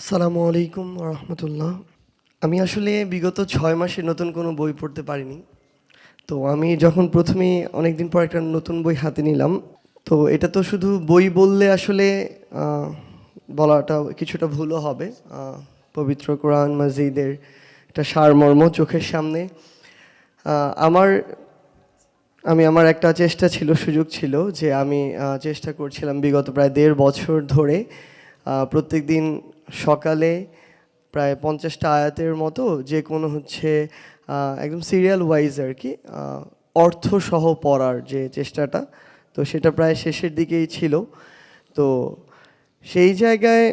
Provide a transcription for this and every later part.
আসসালামু আলাইকুম রহমতুল্লাহ। আমি আসলে বিগত 6 মাসে নতুন কোনো বই পড়তে পারিনি। তো আমি যখন প্রথমেই অনেকদিন পর একটা নতুন বই হাতে নিলাম, তো এটা তো শুধু বই বললে আসলে বলাটা কিছুটা ভুলও হবে। পবিত্র কোরআন মাজিদের একটা সারমর্ম চোখের সামনে। আমার আমার একটা চেষ্টা ছিল, সুযোগ ছিল যে আমি চেষ্টা করছিলাম বিগত প্রায় 1.5 বছর ধরে প্রত্যেক দিন সকালে প্রায় 50টা আয়াতের মতো যে কোনো একদম সিরিয়াল ওয়াইজ আর কি অর্থসহ পড়ার যে চেষ্টাটা, তো সেটা প্রায় শেষের দিকেই ছিল। তো সেই জায়গায়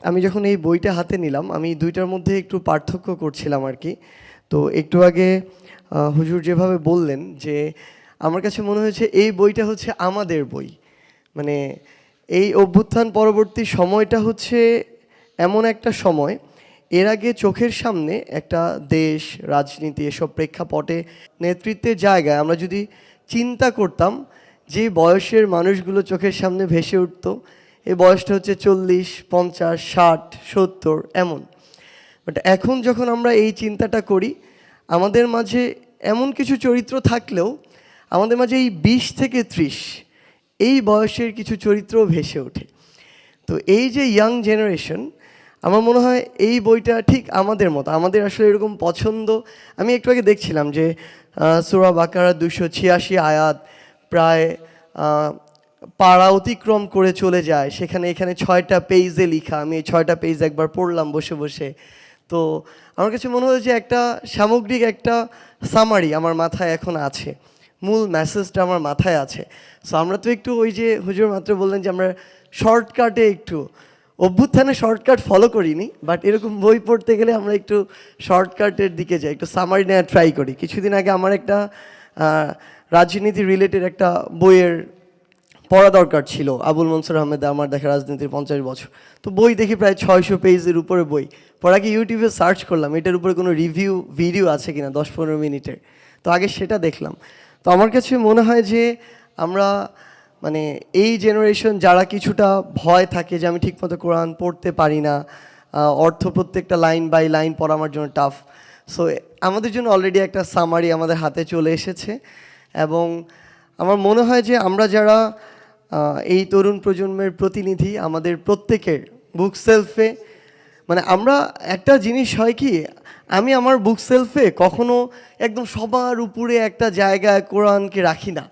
আমি যখন এই বইটা হাতে নিলাম, আমি দুইটার মধ্যে একটু পার্থক্য করছিলাম আর কি। তো একটু আগে হুজুর যেভাবে বললেন যে আমার কাছে মনে হয়েছে এই বইটা হচ্ছে আমাদের বই। মানে এই অভ্যুত্থান পরবর্তী সময়টা হচ্ছে এমন একটা সময়, এর আগে চোখের সামনে একটা দেশ, রাজনীতি, এসব প্রেক্ষাপটে নেতৃত্বের জায়গায় আমরা যদি চিন্তা করতাম, যে বয়সের মানুষগুলো চোখের সামনে ভেসে উঠত, এই বয়সটা হচ্ছে 40, 50, 60, 70 এমন। বাট এখন যখন আমরা এই চিন্তাটা করি, আমাদের মাঝে এমন কিছু চরিত্র থাকলেও আমাদের মাঝে এই 20 থেকে 30 এই বয়সের কিছু চরিত্র ভেসে ওঠে। তো এই যে ইয়াং জেনারেশন, আমার মনে হয় এই বইটা ঠিক আমাদের মতো, আমাদের আসলে এরকম পছন্দ। আমি একটু আগে দেখছিলাম যে সূরা বাকারা 286 আয়াত প্রায় পাড়া অতিক্রম করে চলে যায়, এখানে 6টা পেজে লেখা। আমি এই 6টা পেজ একবার পড়লাম বসে বসে। তো আমার কাছে মনে হয় যে একটা সামগ্রিক একটা সামারি আমার মাথায় এখন আছে, মূল মেসেজটা আমার মাথায় আছে। সো আমরা তো একটু ওই যে হুজুর মাত্র বললেন যে আমরা শর্টকাটে একটু অভ্যুত্থানে শর্টকাট ফলো করিনি, বাট এরকম বই পড়তে গেলে আমরা একটু শর্টকাটের দিকে যাই, একটু সামারি নেওয়ার ট্রাই করি। কিছুদিন আগে আমার একটা রাজনীতি রিলেটেড একটা বইয়ের পড়া দরকার ছিল, আবুল মনসুর আহমেদ আমার দেখা রাজনীতির 50 বছর। তো বই দেখি প্রায় 600 পেজের উপরে বই। পড়া কি ইউটিউবে সার্চ করলাম এটার উপরে কোনো রিভিউ ভিডিও আছে কিনা 10-15 মিনিটের। তো আগে সেটা দেখলাম। তো আমার কাছে মনে হয় যে আমরা মানে এই জেনারেশন যারা কিছুটা ভয় থাকে যে আমি ঠিকমতো কোরআন পড়তে পারি না, অর্থ প্রত্যেকটা লাইন বাই লাইন পড়া আমার জন্য টাফ। সো আমাদের জন্য অলরেডি একটা সামারি আমাদের হাতে চলে এসেছে। এবং আমার মনে হয় যে আমরা যারা এই তরুণ প্রজন্মের প্রতিনিধি, আমাদের প্রত্যেকের বুক সেলফে, মানে আমরা একটা জিনিস হয় কি, আমি আমার বুক সেলফে কখনো একদম সবার উপরে একটা জায়গায় কোরআনকে রাখি না।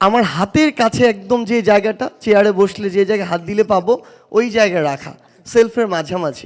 আমার হাতের কাছে একদম যে জায়গাটা, চেয়ারে বসলে যে জায়গায় হাত দিলে পাবো, ওই জায়গায় রাখা, সেলফের মাঝামাঝি।